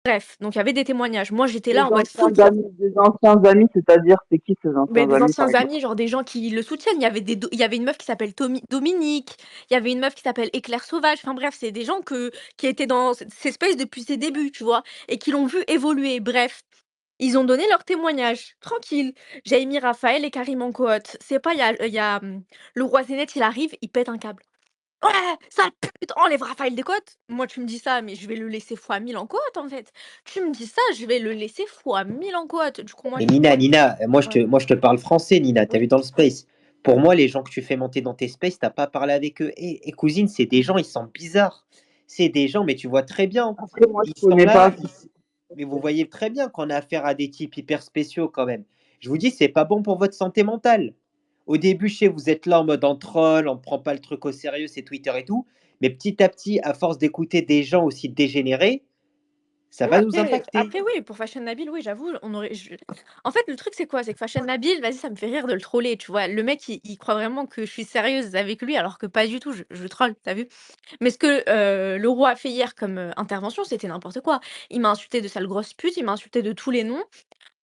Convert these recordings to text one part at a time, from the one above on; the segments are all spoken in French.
Bref, donc il y avait des témoignages. Moi, j'étais Des là en mode anciens full amis, c'est-à-dire, c'est qui ces anciens des amis, par anciens exemple? amis, genre des gens qui le soutiennent. Il y avait une meuf qui s'appelle Dominique, il y avait une meuf qui s'appelle Éclair Sauvage. Enfin bref, c'est des gens qui étaient dans ces spaces depuis ses débuts, tu vois? Et qui l'ont vu évoluer. Bref, ils ont donné leur témoignage, tranquille. J'ai mis Raphaël et Karim en cohorte. C'est pas, le roi Zénith, il arrive, il pète un câble. «Ouais, sale pute, enlève Raphaël des cotes!» Moi, tu me dis ça, mais je vais le laisser fois 1000 en cohorte, en fait. Tu me dis ça, je vais le laisser fois 1000 en cohorte. Du coup, moi, Mais je Nina, Nina, ouais, moi je te parle français, Nina. T'as oui. vu dans le space. Pour moi, les gens que tu fais monter dans tes spaces, t'as pas parlé avec eux. Et cousine, c'est des gens, ils sont bizarres. C'est des gens, mais tu vois très bien. Après, moi, je Ils sont connais là, pas. mais vous voyez très bien qu'on a affaire à des types hyper spéciaux quand même. Je vous dis, c'est pas bon pour votre santé mentale. Au début, je sais, vous êtes là en mode en troll, on prend pas le truc au sérieux, c'est Twitter et tout. Mais petit à petit, à force d'écouter des gens aussi dégénérés, ça Ouais, va nous impacter. après oui, pour Fashion Nabil, oui, j'avoue, on aurait en fait, le truc, c'est quoi? C'est que Fashion Nabil, vas-y, ça me fait rire de le troller, tu vois? Le mec, il croit vraiment que je suis sérieuse avec lui alors que pas du tout, je troll, tu vu? Mais ce que, le roi a fait hier comme, intervention, c'était n'importe quoi. Il m'a insulté de sale grosse pute, il m'a insulté de tous les noms.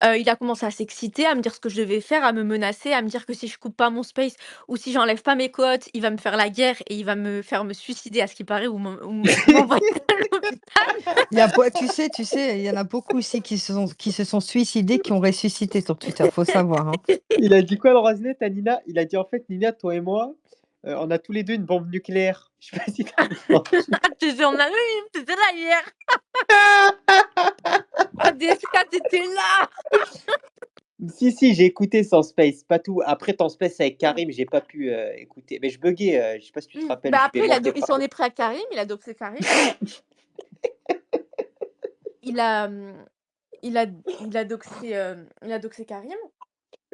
Il a commencé à s'exciter, à me dire ce que je devais faire, à me menacer, à me dire que si je coupe pas mon space ou si j'enlève pas mes quotes, il va me faire la guerre et il va me faire me suicider à ce qui paraît ou m'envoyer à l'hôpital. Tu sais, il y en a beaucoup aussi qui se sont suicidés, qui ont ressuscité sur Twitter, faut savoir, hein. Il a dit quoi, le Rosnet, à Nina? Il a dit en fait, Nina, toi et moi, on a tous les deux une bombe nucléaire. Je sais pas si t'as entendu. Tu sais, on a oui, tu étais là hier. Oh DSK, tu étais là! Si, j'ai écouté son space, pas tout. Après ton space avec Karim, j'ai pas pu écouter. Mais je buguais, je sais pas si tu te rappelles, Bah, je après démontais il pas. s'en est pris à Karim, il a doxé Karim. Il a, il a il a doxé Karim.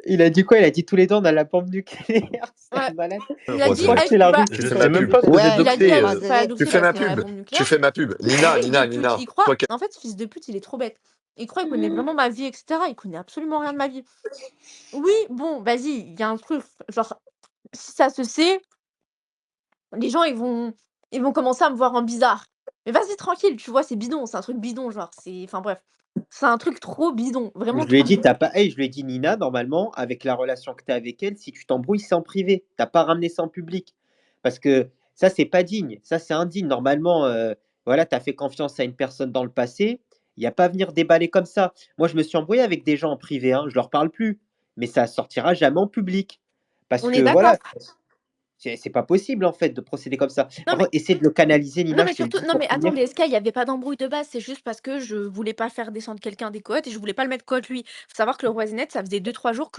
Il a dit quoi? Il a dit tous les deux, on a la bombe nucléaire. C'est Ouais. un malade. Il a Je dit: crois que «Hey, c'est la bah» Russie Tu fais sur ma la pub. bombe. Vous êtes il a dit: doxé. «Elle faut la Tu doxer fais parce ma qu'elle a la pub. bombe Tu nucléaire». fais ma pub. Nina, Fils de Nina, pute, Nina. il croit Toi, en fait, ce fils de pute, il est trop bête. Il croit qu'il connaît vraiment ma vie et cetera, il connaît absolument rien de ma vie. Oui, bon, vas-y, il y a un truc, genre, si ça se sait, les gens ils vont commencer à me voir en bizarre. Mais vas-y tranquille, tu vois? C'est bidon, c'est un truc bidon, genre, c'est enfin bref, c'est un truc trop bidon, Je vraiment lui ai trop dit, bidon. je lui ai dit, Nina, normalement, avec la relation que tu as avec elle, si tu t'embrouilles, c'est en privé. T'as pas ramené ça en public. Parce que ça, c'est pas digne. Ça, c'est indigne. Normalement, voilà, tu as fait confiance à une personne dans le passé. Il n'y a pas à venir déballer comme ça. Moi, je me suis embrouillé avec des gens en privé, hein, je leur parle plus. Mais ça sortira jamais en public. Parce On que est d'accord. voilà, c'est pas possible en fait de procéder comme ça. Non Par mais contre, essaie de le canaliser, Non, Nina, mais je te le surtout dis non, pour mais attends, finir. DSK, il y avait pas d'embrouille de base, c'est juste parce que je voulais pas faire descendre quelqu'un des côtes et je voulais pas le mettre côte lui. Faut savoir que le Roisinet, ça faisait 2 3 jours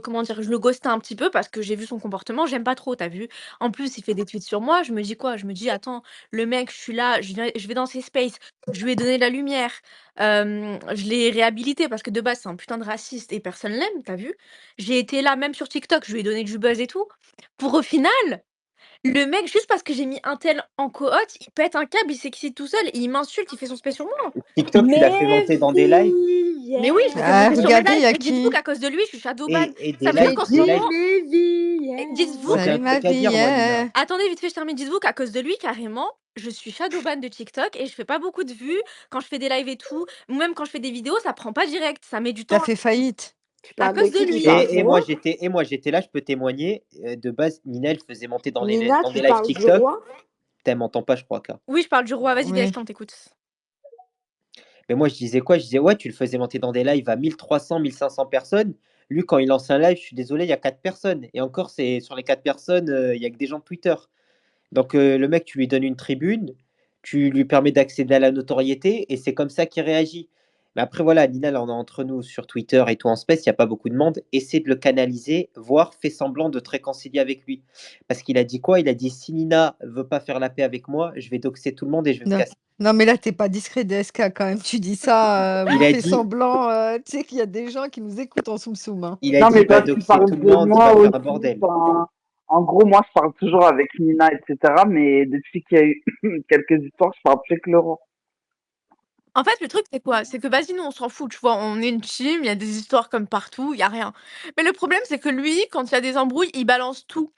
comment dire? Je le ghostais un petit peu parce que j'ai vu son comportement, j'aime pas trop, t'as vu? En plus, il fait des tweets sur moi, je me dis quoi? Je me dis: «Attends, le mec, je suis là, je vais dans ses spaces, je lui ai donné la lumière, je l'ai réhabilité parce que de base, c'est un putain de raciste et personne l'aime», t'as vu? J'ai été là, même sur TikTok, je lui ai donné du buzz et tout, pour au final le mec, juste parce que j'ai mis un tel en cohorte, il pète un câble, il s'excite tout seul et il m'insulte, il fait son spé sur moi. TikTok, tu l'as fait monter dans des lives. Mais oui, je l'ai fait Ah, monter sur mes regardez, il y lives a et dites-vous qui? qu'à cause de lui, je suis shadowban. Et Ça des veut dire lives, qu'en ce des lives. moment dites-vous Moi, j'ai Salut un ma truc à vie, dire, moi, Nina. yeah. attendez vite fait, je termine. Dites-vous qu'à cause de lui, carrément, je suis shadowban de TikTok et je fais pas beaucoup de vues quand je fais des lives et tout, ou même quand je fais des vidéos, ça prend pas direct, ça met du T'as temps fait faillite. à cause de lui. Et moi, j'étais là, je peux témoigner. De base, Nina, elle faisait monter dans Nina, dans tu des lives parles du TikTok. roi? Elle m'entend pas, je crois, K. Oui, je parle du roi, vas-y Oui. DSK, on t'écoute. Mais moi, je disais quoi? Je disais, ouais, tu le faisais monter dans des lives à 1300, 1500 personnes. Lui, quand il lance un live, je suis désolé, il y a 4 personnes. Et encore, c'est sur les 4 personnes, il y a que des gens de Twitter. Donc, le mec, tu lui donnes une tribune, tu lui permets d'accéder à la notoriété, et c'est comme ça qu'il réagit. Mais après, voilà, Nina, là, on est entre nous sur Twitter et tout en space, il n'y a pas beaucoup de monde. Essaie de le canaliser, voire fais semblant de te réconcilier avec lui. Parce qu'il a dit quoi? Il a dit, si Nina veut pas faire la paix avec moi, je vais doxer tout le monde et je vais me Non. casser. Non, mais là, t'es pas discret, DSK, quand même. Tu dis ça, Il oui, a fais dit, semblant. Tu sais qu'il y a des gens qui nous écoutent en soum-soum, hein. il a Non, dit, mais il va toi, tu doxer parles tout le de monde, il moi va faire aussi. un bordel. Enfin, en gros, moi, je parle toujours avec Nina, etc. Mais depuis qu'il y a eu quelques histoires, je parle plus avec Laurent. En fait, le truc, c'est quoi? C'est que vas-y, nous, on s'en fout, tu vois? On est une team, il y a des histoires comme partout, il y a rien. Mais le problème, c'est que lui, quand il y a des embrouilles, il balance tout.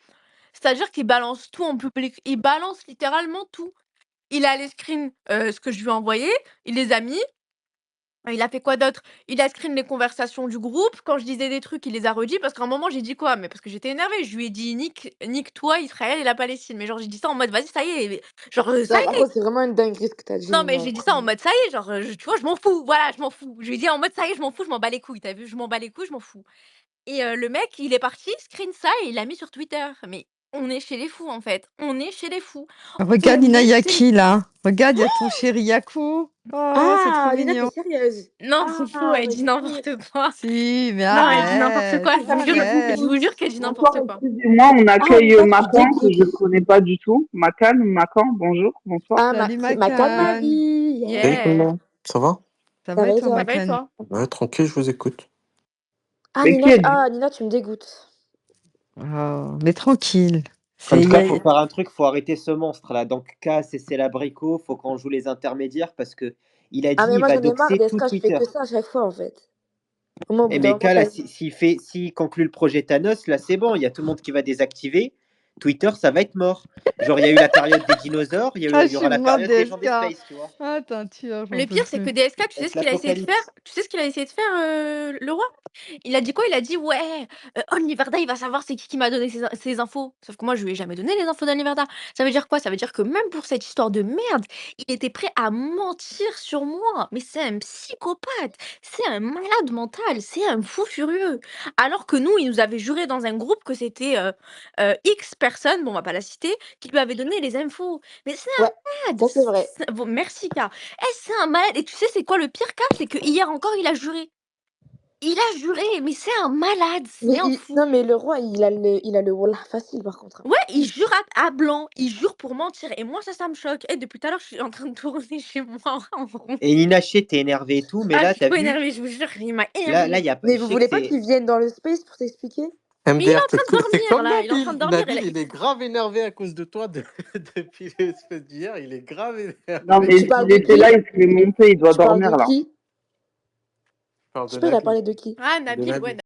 C'est-à-dire qu'il balance tout en public. Il balance littéralement tout. il a les screens, ce que je lui ai envoyé, il les a mis. Il a fait quoi d'autre? Il a screen les conversations du groupe. Quand je disais des trucs, il les a redits parce qu'à un moment, j'ai dit quoi? Mais parce que j'étais énervée. Je lui ai dit: Nique-toi Israël et la Palestine». Mais genre, j'ai dit ça en mode: «Vas-y, ça y est». Genre, ça Non, y par est. contre, c'est vraiment une dinguerie ce que t'as dit, Non, mais Nina, j'ai dit ça en vraiment. mode: «Ça y est», genre, tu vois, je m'en fous. Voilà, je m'en fous. Je lui ai dit en mode: «Ça y est, je m'en fous, je m'en bats les couilles». Tu as vu? Je m'en bats les couilles, je m'en fous. Et le mec, il est parti, screen ça et il l'a mis sur Twitter. Mais on est chez les fous, en fait. On est chez les fous. Regarde, On Nina, il y est a chez les qui là? Regarde, il y a ton chéri Yakou. Oh, c'est trop Ah, Nina, t'es mignon. sérieuse? Non, c'est faux, Ah, elle mais dit c'est n'importe quoi. Si, mais Non, elle dit n'importe arrête, quoi, ça me je arrête. vous dégoûte. jure qu'elle dit Bonsoir, n'importe quoi. excusez-moi, on Ah, accueille Nina, tu Macan, que dégoûtes. je ne connais pas du tout. Macan ou Macan, bonjour, bonsoir. Ah, Salut c'est ma canne, ma Macan. vie. Salut Yeah. tout le Yeah. monde, ça va? Ça Ça va et va et toi, Ça toi? va et Macan? toi? Ouais, tranquille, je vous écoute. Ah, Mais qui êtes-vous? Nina, tu me dégoûtes. Oh, mais tranquille. En C'est, tout y cas, a- faut faire un truc, faut arrêter ce monstre là. Donc K, c'est l'abricot, faut qu'on joue les intermédiaires parce que il a Ah, dit mais il moi, va j'en ai marre doxer tout d'Eska, je fais Twitter. que ça à chaque fois, en fait. Au moins, au bout Et d'un mais moment, K là, ça... s'il conclut le projet Thanos, là c'est bon, il y a tout le monde qui va désactiver. Twitter, ça va être mort. Genre il y a eu la période des dinosaures, Ah, il je y aura suis la morte période des gens DSK. des space, tu vois. Ah, t'es un tueur, j'en Le peux pire, c'est que plus. DSK, Ça va être l'apocalypse. tu sais ce qu'il a essayé de faire, le roi? Il a dit quoi? Il a dit: «Ouais, Only Verda, il va savoir c'est qui m'a donné ces infos». Sauf que moi, je lui ai jamais donné les infos d'Only Verda. Ça veut dire quoi? Ça veut dire que même pour cette histoire de merde, il était prêt à mentir sur moi. Mais c'est un psychopathe, c'est un malade mental, c'est un fou furieux. Alors que nous, il nous avait juré dans un groupe que c'était, X personne, bon, on va pas la citer, qui lui avait donné les infos. Mais c'est un Ouais, malade! ça, c'est vrai. Bon, merci K. C'est un malade et tu sais c'est quoi le pire cas? C'est que hier encore il a juré. Il a juré, mais c'est un malade, Mais c'est un fou. non, mais le roi, il a le wallah facile, par contre. Ouais, il jure à blanc, il jure pour mentir et moi ça me choque. Et depuis tout à l'heure, je suis en train de tourner chez moi en rond. Et Nina Ché, t'es énervé et tout, mais Ah, je là suis t'as trop vu, énervée, je vous jure, il m'a là énervée. il y a pas, Mais je vous sais que voulez pas c'est. qu'il vienne dans le space pour t'expliquer? Mais il est MDR, en train de t'es dormir comme là, il est en train Nabil. de dormir. Nabil, il est grave énervé à cause de toi depuis l'espèce d'hier. Il est grave Non, énervé. mais Tu parles s'il de était qui? là, il serait monté, il doit Tu parles dormir de là. qui? Je parle Je de sais pas, il a Nabil. parlé de qui? Ah, De Nabil, ouais, Nabil.